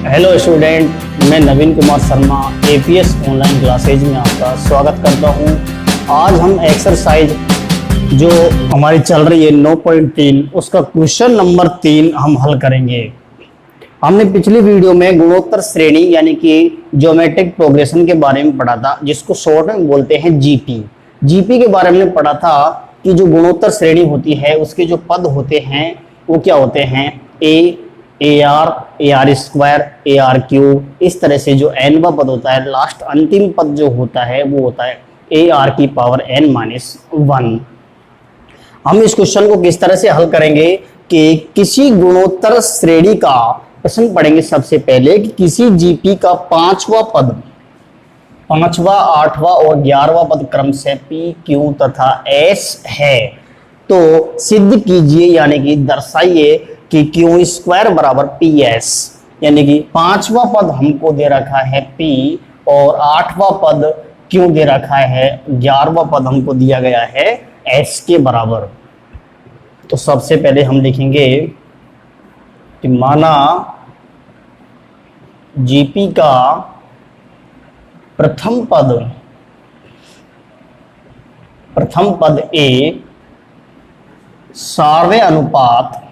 Hello student, मैं Naveen Kumar Sharma APS online classes में आपका स्वागत करता हूं। आज हम एक्सरसाइज जो हमारी चल रही है 9.3 उसका क्वेश्चन नंबर 3 हम हल करेंगे। हमने पिछली वीडियो में गुणोत्तर श्रेणी यानी कि ज्योमेट्रिक प्रोग्रेशन के बारे में पढ़ा था, जिसको शॉर्ट में बोलते हैं जीपी। जीपी के बारे में पढ़ा था कि जो गुणोत्तर श्रेणी होती है उसके जो पद होते हैं वो क्या होते हैं, A R square, A R cube, इस तरह से जो एनवा पद होता है, लास्ट अंतिम पद जो होता है वो होता है ए आर की पावर एन माइनस 1। हम इस क्वेश्चन को किस तरह से हल करेंगे कि किसी गुणोत्तर श्रेणी का प्रश्न पढ़ेंगे सबसे पहले कि किसी जीपी का पांचवा पद, पांचवा, आठवां और 11वां पद क्रम से पी, क्यू तथा एस है, तो सिद्ध कीजिए यानी कि दर्शाइए कि क्यू स्क्वायर बराबर पी एस, यानी कि पांचवा पद हमको दे रखा है पी और आठवां पद क्यू दे रखा है, 11वां पद हमको दिया गया है एस के बराबर। तो सबसे पहले हम लिखेंगे कि माना जीपी का प्रथम पद ए सार्वय अनुपात,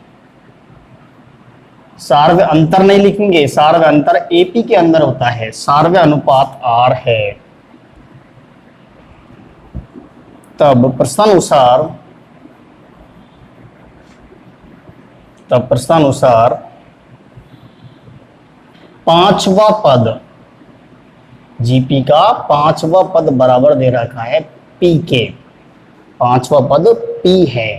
सार्वय अंतर नहीं लिखेंगे, सार्वय अंतर एपी के अंदर होता है, सार्वय अनुपात आर है, तब प्रश्नानुसार पांचवा पद, जीपी का पांचवा पद बराबर दे रखा है पी के, पांचवा पद पी है।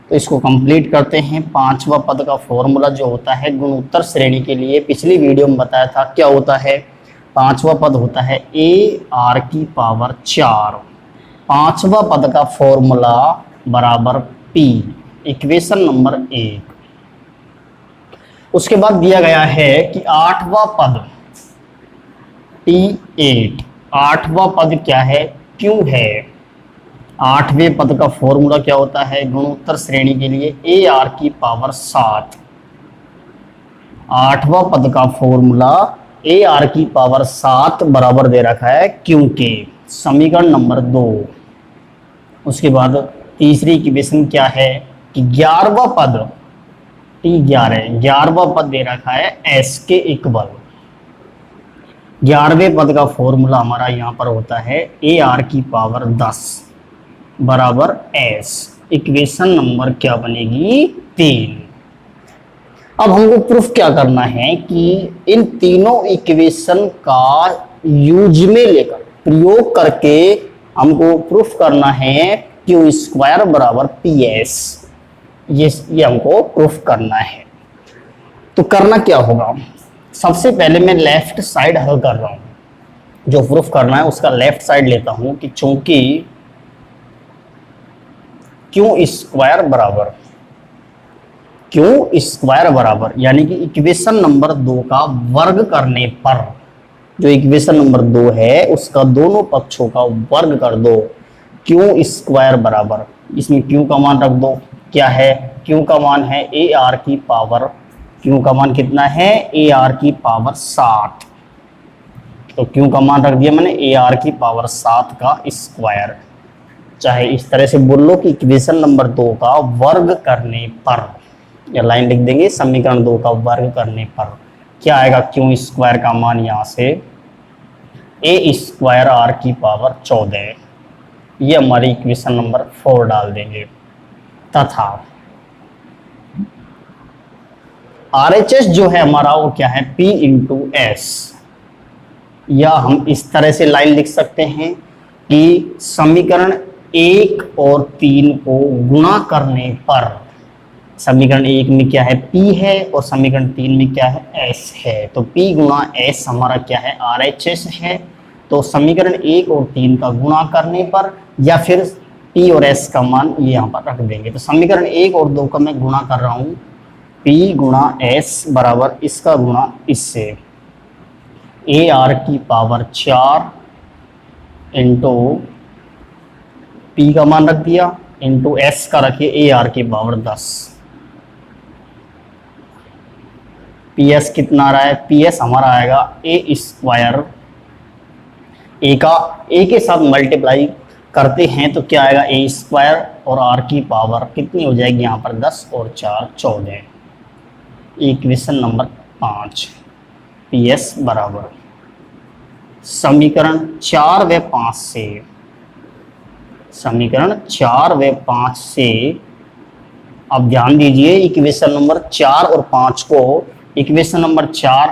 तो इसको कंप्लीट करते हैं। पांचवा पद का फॉर्मूला जो होता है गुणोत्तर श्रेणी के लिए पिछली वीडियो में बताया था, क्या होता है, पांचवा पद होता है ए आर की पावर 4। पांचवा पद का फॉर्मूला बराबर पी, इक्वेशन नंबर 1। उसके बाद दिया गया है कि आठवां पद T8, आठवां पद क्या है, क्यू है। आठवें पद का फॉर्मूला क्या होता है गुणोत्तर श्रेणी के लिए, ए आर की पावर 7। आठवां पद का फॉर्मूला ए आर की पावर 7 बराबर दे रखा है क्यू के, समीकरण नंबर 2। उसके बाद तीसरी इक्वेशन क्या है कि 11वां पद T11, 11वां पद दे रखा है एस के इक्वल। 11वें पद का फॉर्मूला हमारा यहाँ पर होता है ए आर की पावर 10 बराबर एस, इक्वेशन नंबर क्या बनेगी, 3। अब हमको प्रूफ क्या करना है कि इन तीनों इक्वेशन का यूज में लेकर, प्रयोग करके हमको प्रूफ करना है क्यू स्क्वायर बराबर पी एस, ये हमको प्रूफ करना है। तो करना क्या होगा, सबसे पहले मैं लेफ्ट साइड हल कर रहा हूं, जो प्रूफ करना है उसका लेफ्ट साइड लेता हूं कि चूंकि क्यू स्क्वायर बराबर यानी कि इक्वेशन नंबर 2 का वर्ग करने पर, जो इक्वेशन नंबर 2 है उसका दोनों पक्षों का वर्ग कर दो, क्यू स्क्वायर बराबर, इसमें क्यू का मान रख दो, क्या है, क्यू का मान है ए आर की पावर, क्यू का मान कितना है, ए आर की पावर 7। तो क्यू का मान रख दिया मैंने ए आर की पावर 7 का स्क्वायर, चाहे इस तरह से बोल लो कि इक्वेशन नंबर 2 का वर्ग करने पर, या लाइन लिख देंगे, समीकरण 2 का वर्ग करने पर क्या आएगा, क्यू स्क्वायर का मान यहाँ से ए स्क्वायर आर की पावर 14, ये हमारी इक्वेशन नंबर 4 डाल देंगे, तथा RHS जो है हमारा वो क्या है, P इंटू एस, या हम इस तरह से लाइन लिख सकते हैं कि समीकरण 1 और 3 को गुणा करने पर, समीकरण 1 में क्या है P है और समीकरण 3 में क्या है S है, तो P गुणा S हमारा क्या है RHS है। तो समीकरण 1 और 3 का गुणा करने पर या फिर P और S का मान ये यहाँ पर रख देंगे। तो समीकरण 1 और 2 का मैं गुणा कर रहा हूँ, P गुणा S बराबर इसका गुणा इससे, ए आर की पावर 4 इंटू P का मान रख दिया इंटू S का रखिए ए आर की पावर 10। पी एस कितना आ रहा है, पी एस हमारा आएगा ए स्क्वायर, ए के साथ मल्टीप्लाई करते हैं तो क्या आएगा ए स्क्वायर, और आर की पावर कितनी हो जाएगी यहाँ पर 10 और 4 14। इक्वेशन नंबर 5 पी एस बराबर समीकरण 4 व 5 से, समीकरण 4 व 5 से अब ध्यान दीजिए इक्वेशन नंबर 4 और 5 को, इक्वेशन नंबर 4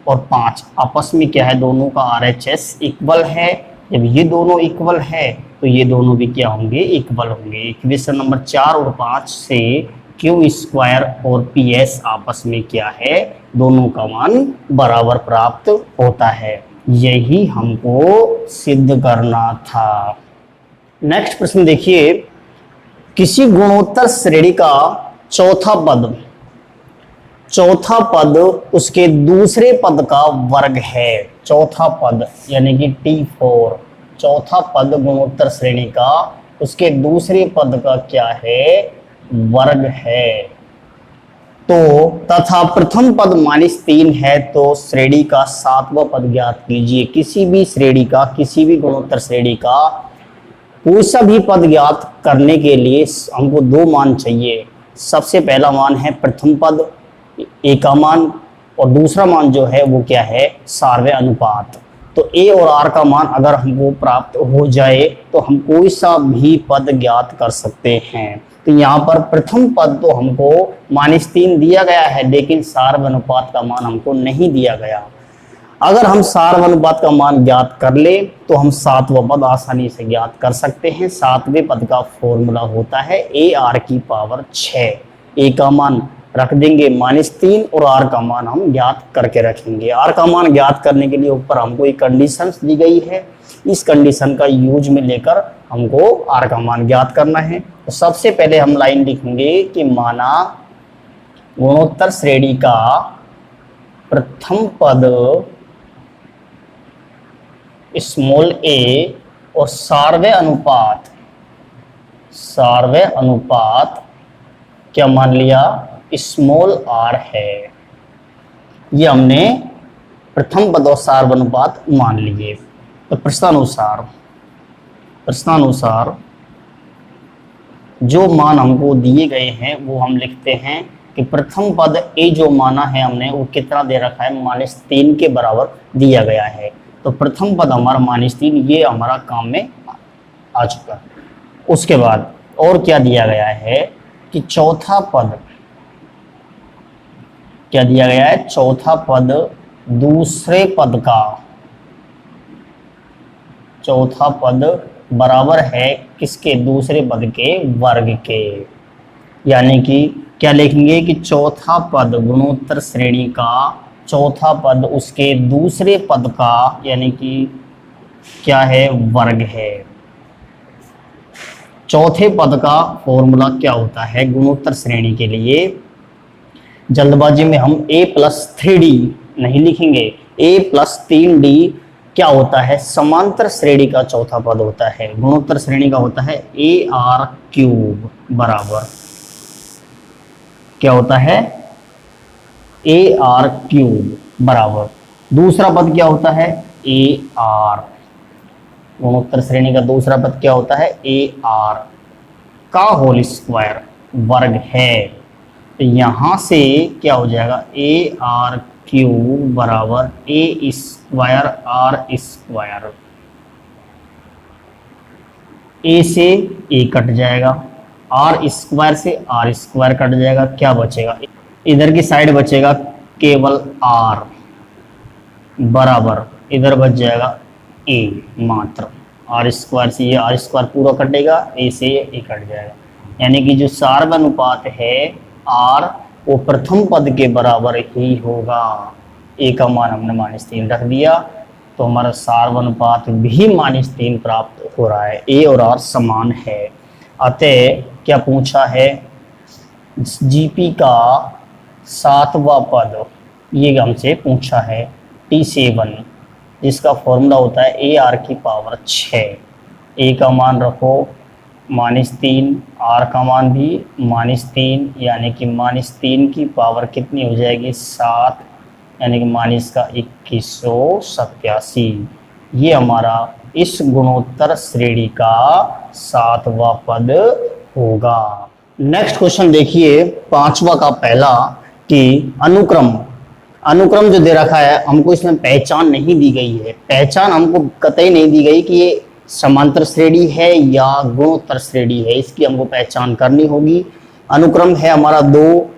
और 5 आपस में क्या है, दोनों का RHS इक्वल है। जब ये दोनों इक्वल है तो ये दोनों भी क्या होंगे, इक्वल होंगे। इक्वेशन नंबर 4 और 5 से क्यू स्क्वायर और पी एस आपस में क्या है, दोनों का मान बराबर प्राप्त होता है। यही हमको सिद्ध करना था। नेक्स्ट प्रश्न देखिए, किसी गुणोत्तर श्रेणी का चौथा पद उसके दूसरे पद का वर्ग है। चौथा पद यानी कि T4, चौथा पद गुणोत्तर श्रेणी का उसके दूसरे पद का क्या है, वर्ग है। तो तथा प्रथम पद -3 है तो श्रेणी का सातवां पद ज्ञात कीजिए। किसी भी श्रेणी का, किसी भी गुणोत्तर श्रेणी का कोई सा भी पद ज्ञात करने के लिए हमको दो मान चाहिए। सबसे पहला मान है प्रथम पद ए का मान, और दूसरा मान जो है वो क्या है, सारवे अनुपात। तो ए और आर का मान अगर हमको प्राप्त हो जाए तो हम कोई सा भी पद ज्ञात कर सकते हैं। तो यहाँ पर प्रथम पद तो हमको -3 दिया गया है, लेकिन सारवे अनुपात का मान हमको नहीं दिया गया। अगर हम सारवे अनुपात का मान ज्ञात कर ले तो हम सातवां पद आसानी से ज्ञात कर सकते हैं। सातवें पद का फॉर्मूला होता है ए आर की पावर 6। ए का मान रख देंगे -3 और आर का मान हम ज्ञात करके रखेंगे। आर का मान ज्ञात करने के लिए ऊपर हमको एक कंडीशन दी गई है, इस कंडीशन का यूज में लेकर हमको आर का मान ज्ञात करना है। तो सबसे पहले हम लाइन लिखेंगे कि माना गुणोत्तर श्रेणी का प्रथम पद स्मॉल ए और सारवे अनुपात क्या मान लिया, स्मॉल आर है। ये हमने प्रथम पद और सारवे अनुपात मान लिए। तो प्रश्नानुसार जो मान हमको दिए गए हैं वो हम लिखते हैं कि प्रथम पद ए जो माना है हमने वो कितना दे रखा है, -3 के बराबर दिया गया है। तो प्रथम पद हमारा -3, ये हमारा काम में आ चुका है। उसके बाद और क्या दिया गया है कि चौथा पद क्या दिया गया है, चौथा पद दूसरे पद का, चौथा पद बराबर है किसके, दूसरे पद के वर्ग के। यानी कि क्या लिखेंगे कि चौथा पद गुणोत्तर श्रेणी का चौथा पद उसके दूसरे पद का यानी कि क्या है, वर्ग है। चौथे पद का फॉर्मूला क्या होता है गुणोत्तर श्रेणी के लिए, जल्दबाजी में हम a+3d नहीं लिखेंगे, a+3d क्या होता है, समांतर श्रेणी का चौथा पद होता है। गुणोत्तर श्रेणी का होता है AR³ बराबर क्या होता है, AR³ बराबर दूसरा पद क्या होता है, AR। गुणोत्तर श्रेणी का दूसरा पद क्या होता है, AR का होल स्क्वायर वर्ग है। तो यहां से क्या हो जाएगा, AR³ बराबर A²R²। A से A कट जाएगा, R² से R² कट जाएगा, क्या बचेगा, इधर की साइड बचेगा केवल R बराबर इधर बच जाएगा A मात्र। R² से ये R² पूरा कटेगा, A से A कट जाएगा। यानी कि जो सार्व अनुपात है R वो प्रथम पद के बराबर ही होगा। A का मान हमने -3 रख दिया तो हमारा सार्व अनुपात भी -3 प्राप्त हो रहा है। A और R समान है। अतः क्या पूछा है, GP का सातवां पद ये हमसे पूछा है T7, जिसका फॉर्मूला होता है AR⁴। A का मान रखो -3, R का मान भी -3, यानी कि -3 की पावर कितनी हो जाएगी, 7 यानी कि मान इसका 2187, ये हमारा इस गुणोत्तर श्रेणी का 7वां पद होगा। नेक्स्ट क्वेश्चन देखिए 5वां का पहला कि अनुक्रम, अनुक्रम जो दे रखा है हमको, इसमें पहचान नहीं दी गई है। पहचान हमको कतई नहीं दी गई कि ये समांतर श्रेणी है या गुणोत्तर श्रेणी है, इसकी हमको पहचान करनी होगी। अनुक्रम है हमारा 2,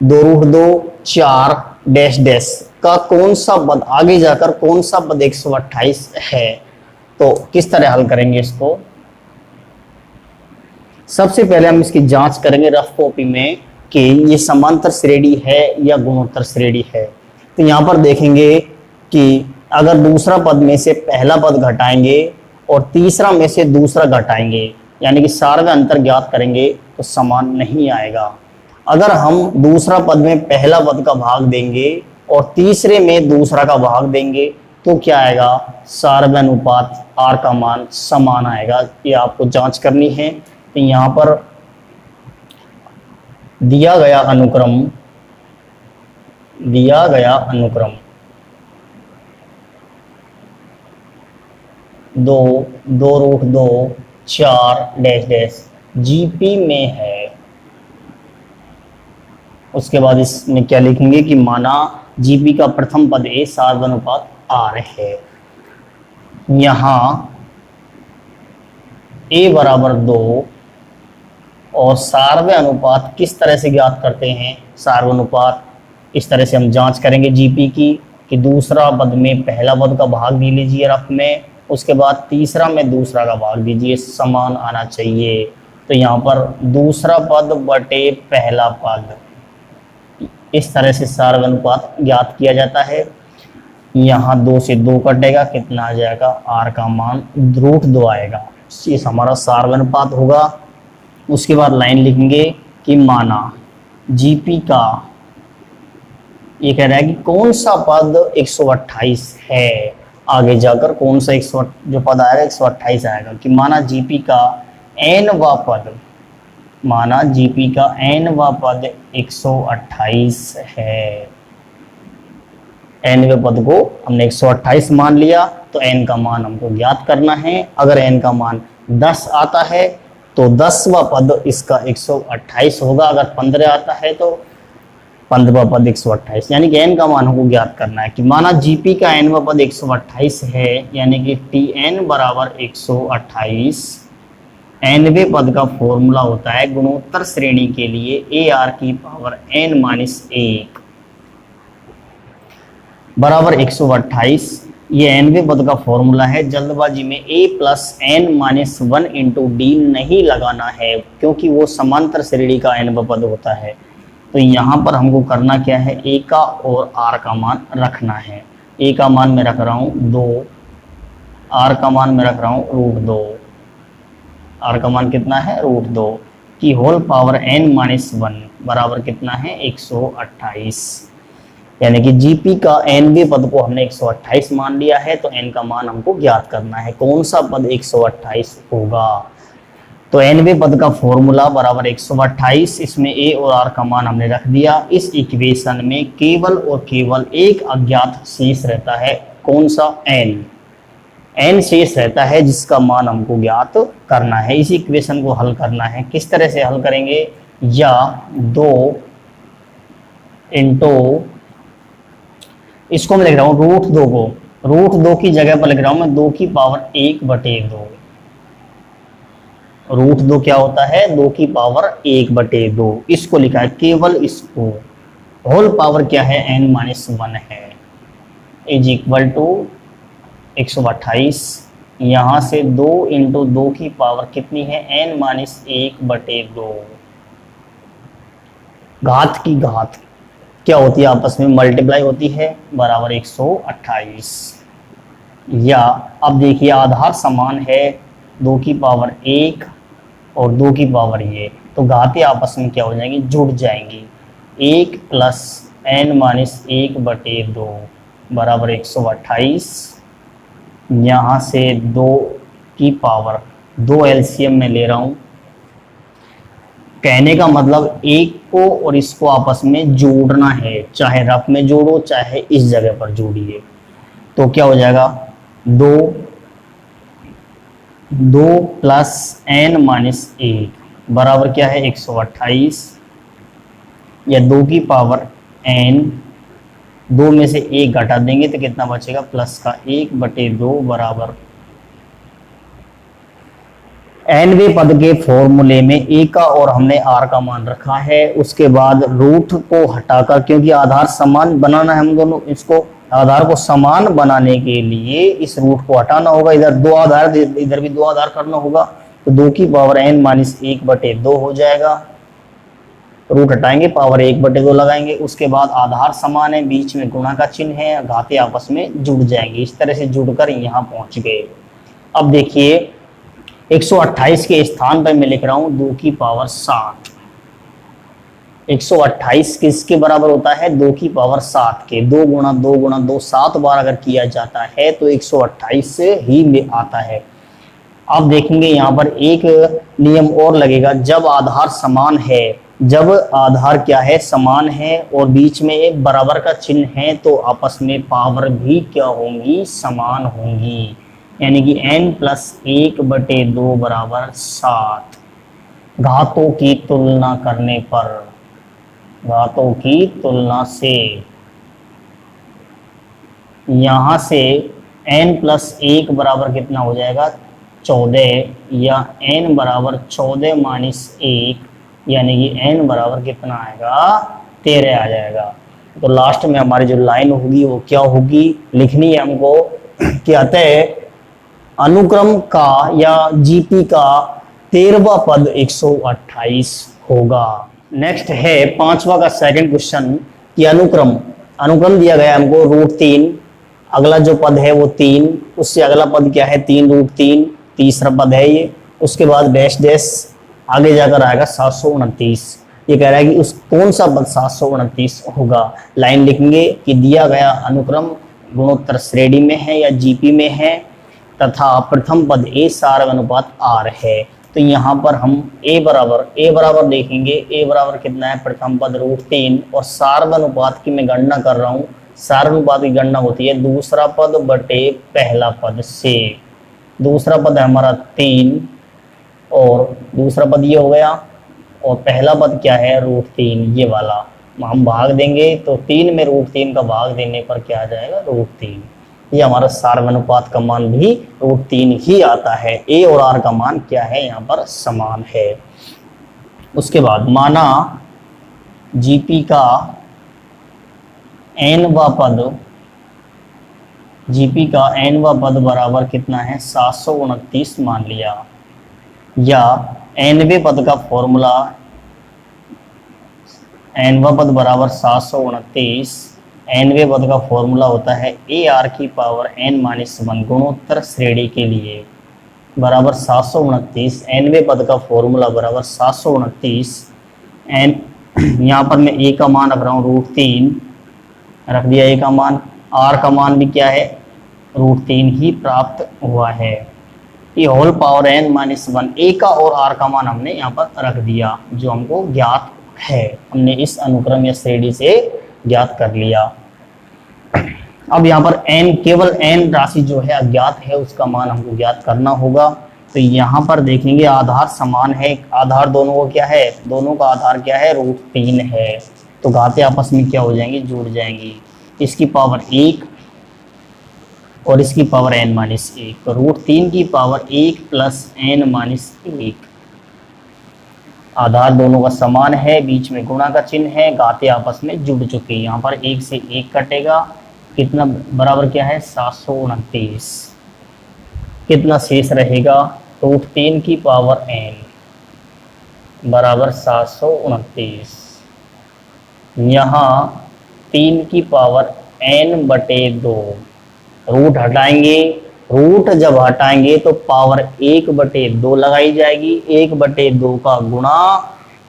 2√2, 4 डैश डैश का कौन सा पद आगे जाकर कौन सा पद 128 है। तो किस तरह हल करेंगे इसको, सबसे पहले हम इसकी जांच करेंगे रफ कॉपी में कि ये समांतर श्रेणी है या गुणोत्तर श्रेणी है। तो यहाँ पर देखेंगे कि अगर दूसरा पद में से पहला पद घटाएंगे और तीसरा में से दूसरा घटाएंगे, यानी कि सारवा अंतर ज्ञात करेंगे, तो समान नहीं आएगा। अगर हम दूसरा पद में पहला पद का भाग देंगे और तीसरे में दूसरा का भाग देंगे तो क्या आएगा, सारवा अनुपात आर का मान समान आएगा। ये आपको जांच करनी है। तो यहाँ पर दिया गया अनुक्रम 2, 2√2, 4 डैश डैश जीपी में है। उसके बाद इसमें क्या लिखेंगे कि माना जीपी का प्रथम पद ए सारवा अनुपात आर है। यहाँ ए बराबर 2 और सारवा अनुपात किस तरह से ज्ञात करते हैं, सारवा अनुपात इस तरह से हम जांच करेंगे जीपी की कि दूसरा पद में पहला पद का भाग दे लीजिए रफ में, उसके बाद तीसरा में दूसरा का भाग दीजिए, समान आना चाहिए। तो यहाँ पर दूसरा पद बटे पहला पद, इस तरह से सारवा अनुपात ज्ञात किया जाता है। यहाँ 2 से 2 कटेगा, कितना आ जाएगा, आर का मान √2 आएगा। ये हमारा सारवा अनुपात होगा। उसके बाद लाइन लिखेंगे कि माना जीपी का, ये कह रहा है कि कौन सा पद 128 है, आगे जाकर कौन सा जो पद आएगा 128 आएगा। कि माना जीपी का n वां पद, माना जीपी का n वां पद 128 है। n वें पद को हमने 128 मान लिया, तो n का मान हमको ज्ञात करना है। अगर n का मान 10 आता है तो 10वां पद इसका 128 होगा। अगर 15 आता है तो 15वां पद 128, यानी कि n का मान हमको ज्ञात करना है। कि माना जीपी का n वां पद 128 है, यानी कि Tn बराबर 128। nवें पद का फॉर्मूला होता है गुणोत्तर श्रेणी के लिए AR की पावर n-1 बराबर 128। ये nवें पद का फॉर्मूला है। जल्दबाजी में a + n-1 × d नहीं लगाना है, क्योंकि वो समांतर श्रेणी का nवां पद होता है। तो यहाँ पर हमको करना क्या है, a का और r का मान रखना है। a का मान मैं रख रहा हूँ 2, r का मान मैं रख रहा हूँ √2, r का मान कितना है √2 की होल पावर n-1 बराबर कितना है 128। यानी कि जीपी का nवें पद को हमने 128 मान लिया है, तो n का मान हमको ज्ञात करना है, कौन सा पद 128 होगा। तो nवें पद का फॉर्मूला बराबर 128, इसमें a और r का मान हमने रख दिया। इस इक्वेशन में केवल और केवल एक अज्ञात शेष रहता है, कौन सा, n शेष रहता है, जिसका मान हमको ज्ञात करना है। इस इक्वेशन को हल करना है। किस तरह से हल करेंगे, या 2 * इसको मैं लिख रहा हूँ √2 को, √2 की जगह पर लिख रहा हूँ मैं 2 की पावर 1/2। √2 क्या होता है, 2 की पावर 1/2। इसको लिखा है केवल इसको। होल पावर क्या है, n-1 है, इज इक्वल टू 128। यहाँ से 2 × 2 की पावर कितनी है, n-1/2। घात की घात क्या होती है, आपस में मल्टीप्लाई होती है, बराबर 128। या अब देखिए आधार समान है, 2 की पावर 1 और 2 की पावर ये, तो घातें आपस में क्या हो जाएंगी, जुड़ जाएंगी। 1 + n-1/2 बराबर 128। यहाँ से 2 की पावर 2 एलसीएम में ले रहा हूँ। कहने का मतलब 1 इसको और इसको आपस में जोड़ना है, चाहे रफ में जोड़ो चाहे इस जगह पर जोड़िए। तो क्या हो जाएगा, 2 प्लस n माइनस 1 बराबर क्या है 128, या 2 की पावर n, 2 में से 1 घटा देंगे तो कितना बचेगा प्लस का 1/2 बराबर nवें पद के फॉर्मूले में a का और हमने r का मान रखा है। उसके बाद रूट को हटाकर, क्योंकि आधार समान बनाना है हम दोनों, इसको आधार को समान बनाने के लिए इस रूट को हटाना होगा। इधर 2 आधार, इधर भी 2 आधार करना होगा, तो 2 की पावर n माइनस 1/2 हो जाएगा। रूट हटाएंगे, पावर 1/2 लगाएंगे। उसके बाद आधार समान है, बीच में गुणा का चिन्ह है, घाते आपस में जुड़ जाएंगे। इस तरह से जुड़कर यहाँ पहुंच गए। अब देखिए 128 के स्थान पर मैं लिख रहा हूं 2 की पावर 7। 128 किसके बराबर होता है, 2 की पावर 7 के। 2 गुणा 2 गुणा 2 7 बार अगर किया जाता है तो 128 से ही में आता है। आप देखेंगे यहाँ पर एक नियम और लगेगा, जब आधार समान है, जब आधार क्या है समान है और बीच में एक बराबर का चिन्ह है, तो आपस में पावर भी क्या होंगी, समान होंगी। यानी कि n प्लस 1/2 बराबर 7। घातों की तुलना करने पर, घातों की तुलना से यहां से n प्लस 1 बराबर कितना हो जाएगा 14, या n बराबर 14 माइनस 1, यानी कि n बराबर कितना आएगा 13 आ जाएगा। तो लास्ट में हमारी जो लाइन होगी वो क्या होगी, लिखनी है हमको, कहते हैं अनुक्रम का या जीपी का 13वां पद 128 होगा। नेक्स्ट है 5वां का सेकंड क्वेश्चन कि अनुक्रम, अनुक्रम दिया गया हमको √3, अगला जो पद है वो 3, उससे अगला पद क्या है 3√3, तीसरा पद है ये। उसके बाद डैश डैश आगे जाकर आएगा 729। ये कह रहा है कि उस कौन सा पद 729 होगा। लाइन लिखेंगे कि दिया गया अनुक्रम गुणोत्तर श्रेणी में है या जीपी में है, तथा प्रथम पद a सार्ग अनुपात r है। तो यहाँ पर हम a बराबर देखेंगे, a बराबर कितना है, प्रथम पद √3, और सार्ग अनुपात की मैं गणना कर रहा हूँ। सार्ग अनुपात की गणना होती है दूसरा पद बटे पहला पद से। दूसरा पद है हमारा 3 और दूसरा पद ये हो गया, और पहला पद क्या है √3, ये वाला हम भाग देंगे तो 3 में √3 का भाग देने पर क्या आ जाएगा √3। ये हमारा सार्ग अनुपात का मान भी √3 ही आता है। a और r का मान क्या है यहाँ पर समान है। उसके बाद माना जीपी का nवां पद, जीपी का nवां पद बराबर कितना है 729 मान लिया, या nवें पद का फॉर्मूला, nवां पद बराबर 729, nवें पद का फॉर्मूला होता है ar की पावर n माइनस 1 गुणोत्तर श्रेणी के लिए बराबर 729। nवें पद का फॉर्मूला बराबर 729 n, यहाँ पर मैं a का मान रख रहा हूँ √3 रख दिया, a का मान, r का मान भी क्या है √3 ही प्राप्त हुआ है। ये whole power n minus 1, a का और r का मान हमने यहाँ पर रख दिया जो हमको ज्ञात है, हमने इस अनुक्रम या श्रेणी से ज्ञात कर लिया। अब यहाँ पर n, केवल n राशि जो है अज्ञात है, उसका मान हमको ज्ञात करना होगा। तो यहाँ पर देखेंगे आधार समान है, आधार दोनों को क्या है, दोनों का आधार क्या है √3 है, तो घाते आपस में क्या हो जाएंगी, जुड़ जाएंगी। इसकी पावर 1 और इसकी पावर n माइनस 1, तो √3 की पावर 1 प्लस n माइनस 1। आधार दोनों का समान है, बीच में गुणा का चिन्ह है, घाते आपस में जुड़ चुके हैं। यहाँ पर 1 से 1 कटेगा, कितना बराबर क्या है 729। कितना शेष रहेगा, √3 की पावर n बराबर 729। यहाँ 3 की पावर n/2, रूट हटाएंगे, रूट जब हटाएंगे तो पावर 1/2 लगाई जाएगी, 1/2 का गुणा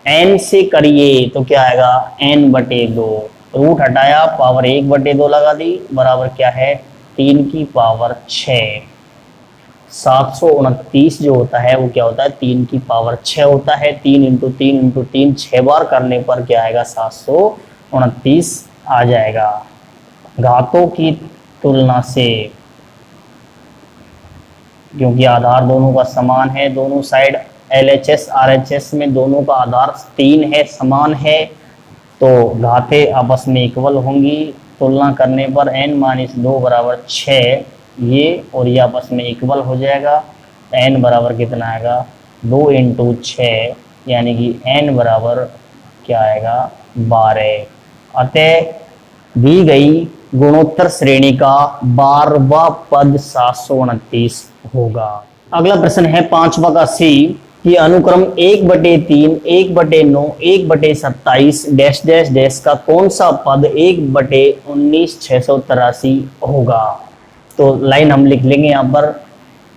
n से करिए तो क्या आएगा n/2। रूट हटाया, पावर 1/2 लगा दी, बराबर क्या है 3 की पावर 6। 729 जो होता है वो क्या होता है, 3 की पावर 6 होता है। 3 इंटू 3 इंटू 3 6 बार करने पर क्या आएगा, 729 आ जाएगा। घातों की तुलना से, क्योंकि आधार दोनों का समान है, दोनों साइड LHS RHS में दोनों का आधार 3 है, समान है, तो घातें आपस में इक्वल होंगी। तुलना करने पर n-2 बराबर 6, ये और ये आपस में इक्वल हो जाएगा। n बराबर कितना आएगा, 2 इंटू 6, यानी कि n बराबर क्या आएगा, 12। अतः दी गई गुणोत्तर श्रेणी का 12वां पद 729 होगा। अगला प्रश्न है 5वां का C कि अनुक्रम 1/3, 1/9, 1/27 डैश डैश डैश का कौन सा पद 1/19,683 होगा। तो लाइन हम लिख लेंगे यहाँ पर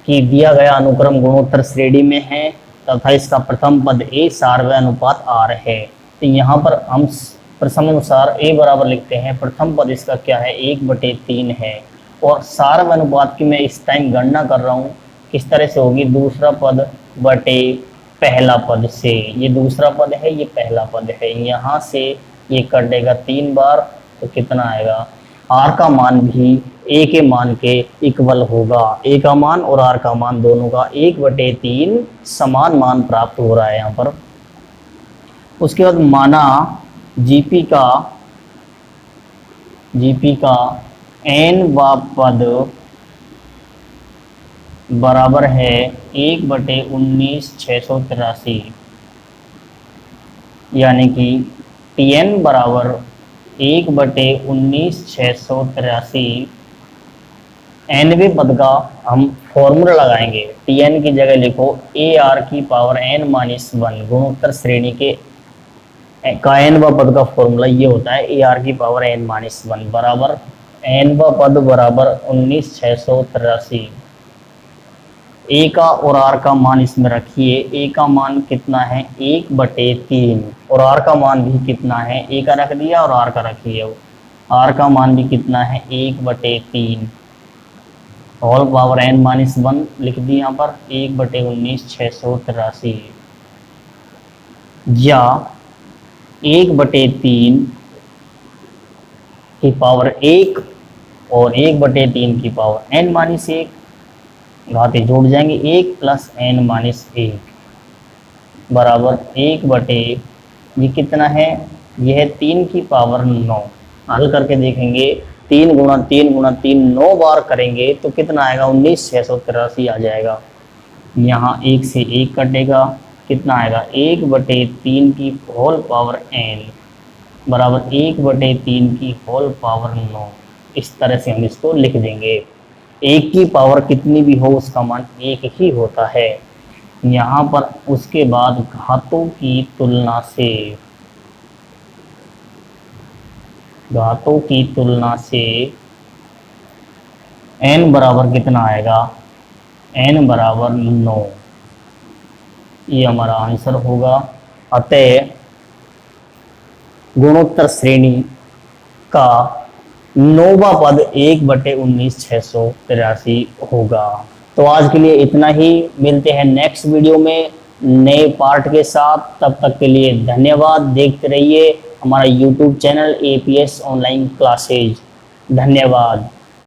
कि दिया गया अनुक्रम गुणोत्तर श्रेणी में है तथा इसका प्रथम पद A सारवय अनुपात R है। तो यहाँ पर हम प्रसमानुसार A बराबर लिखते हैं, प्रथम पद इसका क्या है, 1/3 है, और सारवय अनुपात की मैं इस टाइम गणना कर रहा हूँ किस तरह से होगी, दूसरा पद बटे पहला पद से। ये दूसरा पद है, ये पहला पद है, यहाँ से ये कटेगा 3 बार, तो कितना आएगा, R का मान भी A के मान के इक्वल होगा। A का मान और R का मान दोनों का 1/3 समान मान प्राप्त हो रहा है यहाँ पर। उसके बाद माना GP का n-वां पद बराबर है 1/19,683, यानी कि Tn बराबर 1/19,683। nवें पद का हम फॉर्मूला लगाएंगे। Tn की जगह लिखो AR की पावर n-1 गुणोत्तर श्रेणी के का n-वां पद का फॉर्मूला ये होता है AR की पावर n-1 बराबर n-वां पद बराबर 19,683। A का और R का मान इसमें रखिए। A का मान कितना है, 1/3, और R का मान भी कितना है, A का रख दिया और R का रखिए। R का मान भी कितना है, 1/3, होल पावर n-1 लिख दी यहाँ पर 1/19,683, या 1/3 की पावर 1 और 1/3 की पावर n-1, घातें जोड़ जाएंगे, 1 + n-1 बराबर 1/, ये कितना है, यह है 3 की पावर 9। हल करके देखेंगे, 3 गुणा 3 गुणा 3 9 बार करेंगे तो कितना आएगा, 19,683 आ जाएगा। यहाँ 1 से 1 कटेगा, कितना आएगा, 1/3 की होल पावर n बराबर 1/3 की होल पावर 9। इस तरह से हम इसको लिख देंगे। 1 की पावर कितनी भी हो उसका मान 1 ही होता है। यहाँ पर उसके बाद घातों की तुलना से n बराबर कितना आएगा, n बराबर 9, ये हमारा आंसर होगा। अतः गुणोत्तर श्रेणी का 9वां पद 1/19,683 होगा। तो आज के लिए इतना ही, मिलते हैं नेक्स्ट वीडियो में नए पार्ट के साथ। तब तक के लिए धन्यवाद। देखते रहिए हमारा YouTube channel APS online classes. धन्यवाद।